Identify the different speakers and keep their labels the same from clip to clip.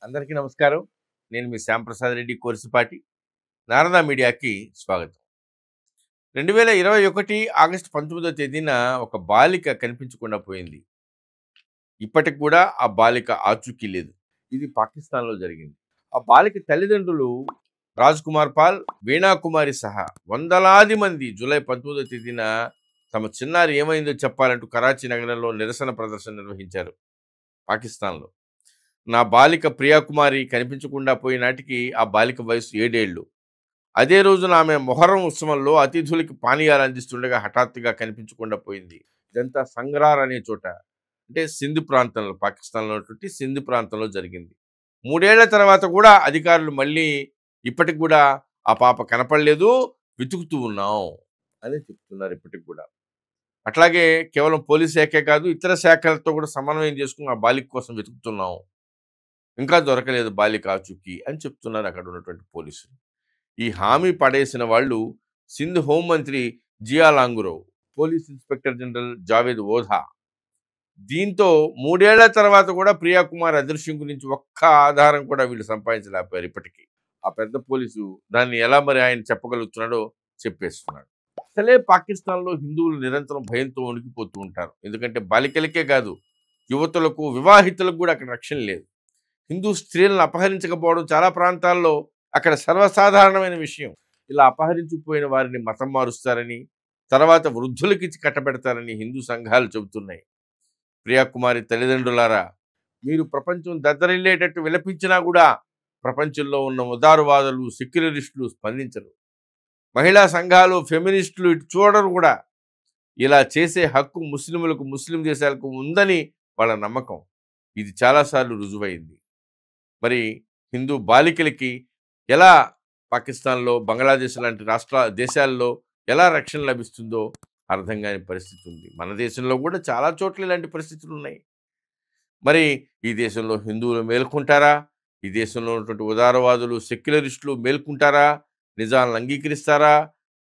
Speaker 1: అందరికీ నమస్కారం. నేను మీ శ్యాంప్రసాద్ రెడ్డి కోర్సుపాటి. నారదా మీడియాకి స్వాగతం. 2021 ఆగస్టు 19వ తేదీన ఒక బాలిక కనిపించకుండా పోయింది. ఇప్పటికి కూడా ఆ బాలిక ఆచూకీ లేదు. ఇది పాకిస్తాన్‌లో జరిగింది. ఆ బాలిక తల్లిదండ్రులు రాజ్ కుమార్ పాల్, వీణా కుమారి సహా వందలాది మంది జూలై 19వ తేదీన తమ చిన్నారి ఏమైందో చెప్పాలంటూ కరాచీ నగరంలో నిరసన ప్రదర్శన నిర్వహించారు పాకిస్తాన్‌లో. నా బాలిక ప్రియాకుమారి కనిపించకుండా పోయినాటికి ఆ బాలిక వయసు 7 ఏళ్ళు. అదే రోజున ఆమె మొహర్రం ఉత్సవంలో అతిథులకి పానీయాలు అందిస్తుండగా హఠాత్తుగా కనిపించకుండా పోయింది. ఇదంతా సంగ్రార్ అనే చోట, అంటే సింధ్ ప్రాంతంలో, పాకిస్తాన్లో ఉన్నటువంటి సింధ్ ప్రాంతంలో జరిగింది. 3 ఏళ్ల తర్వాత కూడా అధికారులు మళ్ళీ ఇప్పటికి కూడా ఆ పాప కనపడలేదు, వెతుకుతూ ఉన్నాం అని చెప్తున్నారు ఇప్పటికి కూడా. అట్లాగే కేవలం పోలీస్ శాఖే కాదు, ఇతర శాఖలతో కూడా సమన్వయం చేసుకుని ఆ బాలిక కోసం వెతుకుతున్నాం, ఇంకా దొరకలేదు బాలిక ఆచూకీ అని చెప్తున్నారు అక్కడ ఉన్నటువంటి పోలీసులు. ఈ హామీ పడేసిన వాళ్ళు సింధ్ హోంమంత్రి Zia Langove, police inspector general Javed Odho. దీంతో 3 ఏళ్ల తర్వాత కూడా ప్రియాకుమార్ అదృశ్యం గురించి ఒక్క ఆధారం కూడా వీళ్ళు సంపాదించలేకపోయారు ఇప్పటికీ. ఆ పెద్ద పోలీసు దాన్ని ఎలా మరి ఆయన చెప్పగలుగుతున్నాడో చెప్పేస్తున్నాడు. అసలే పాకిస్తాన్లో హిందువులు నిరంతరం భయంతో వణికిపోతూ ఉంటారు. ఎందుకంటే బాలికలకే కాదు, యువతులకు, వివాహితులకు కూడా అక్కడ రక్షణ లేదు. హిందూ స్త్రీలను అపహరించకపోవడం చాలా ప్రాంతాల్లో అక్కడ సర్వసాధారణమైన విషయం. ఇలా అపహరించుకుపోయిన వారిని మతం మారుస్తారని, తర్వాత వృద్ధులకిచ్చి కట్టబెడతారని హిందూ సంఘాలు చెబుతున్నాయి. ప్రియాకుమారి తల్లిదండ్రులారా, మీరు ప్రపంచం దద్దరిల్లేటట్టు విలపించినా కూడా ప్రపంచంలో ఉన్న ఉదారవాదులు, సెక్యులరిస్టులు స్పందించరు. మహిళా సంఘాలు, ఫెమినిస్టులు ఇటు చూడరు కూడా. ఇలా చేసే హక్కు ముస్లింలకు, ముస్లిం దేశాలకు ఉందని వాళ్ళ నమ్మకం. ఇది చాలాసార్లు రుజువైంది. మరి హిందూ బాలికలకి ఎలా పాకిస్తాన్లో, బంగ్లాదేశ్ లాంటి దేశాల్లో ఎలా రక్షణ లభిస్తుందో అర్థం కాని పరిస్థితి ఉంది. మన దేశంలో కూడా చాలా చోట్ల ఇలాంటి పరిస్థితులు ఉన్నాయి. మరి ఈ దేశంలో హిందువులు మేల్కొంటారా? ఈ దేశంలో ఉన్నటువంటి ఉదారవాదులు, సెక్యులరిస్టులు మేల్కొంటారా? నిజాలను అంగీకరిస్తారా?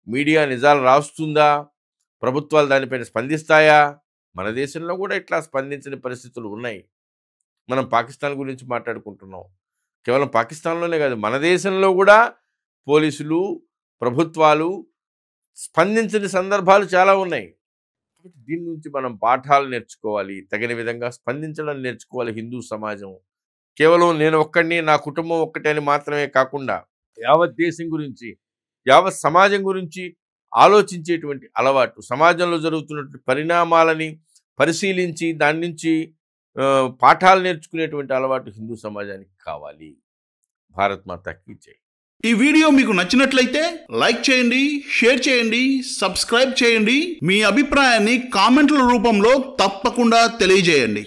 Speaker 1: మీడియా నిజాలు రాస్తుందా? ప్రభుత్వాలు దానిపైన స్పందిస్తాయా? మన దేశంలో కూడా ఇట్లా స్పందించని పరిస్థితులు ఉన్నాయి. మనం పాకిస్తాన్ గురించి మాట్లాడుకుంటున్నాం. కేవలం పాకిస్తాన్లోనే కాదు, మన దేశంలో కూడా పోలీసులు, ప్రభుత్వాలు స్పందించని సందర్భాలు చాలా ఉన్నాయి. కాబట్టి దీని నుంచి మనం పాఠాలు నేర్చుకోవాలి, తగిన విధంగా స్పందించడం నేర్చుకోవాలి. హిందూ సమాజం కేవలం నేను ఒక్కడిని, నా కుటుంబం ఒక్కటే అని మాత్రమే కాకుండా యావత్ దేశం గురించి, యావత్ సమాజం గురించి ఆలోచించేటువంటి అలవాటు, సమాజంలో జరుగుతున్నటువంటి పరిణామాలని పరిశీలించి దాని నుంచి పాఠాలు నేర్చుకునేటువంటి అలవాటు హిందూ సమాజానికి కావాలి. భారత్ మాతాకి జై.
Speaker 2: ఈ వీడియో మీకు నచ్చినట్లయితే లైక్ చేయండి, షేర్ చేయండి, సబ్స్క్రైబ్ చేయండి. మీ అభిప్రాయాన్ని కామెంట్ల రూపంలో తప్పకుండా తెలియజేయండి.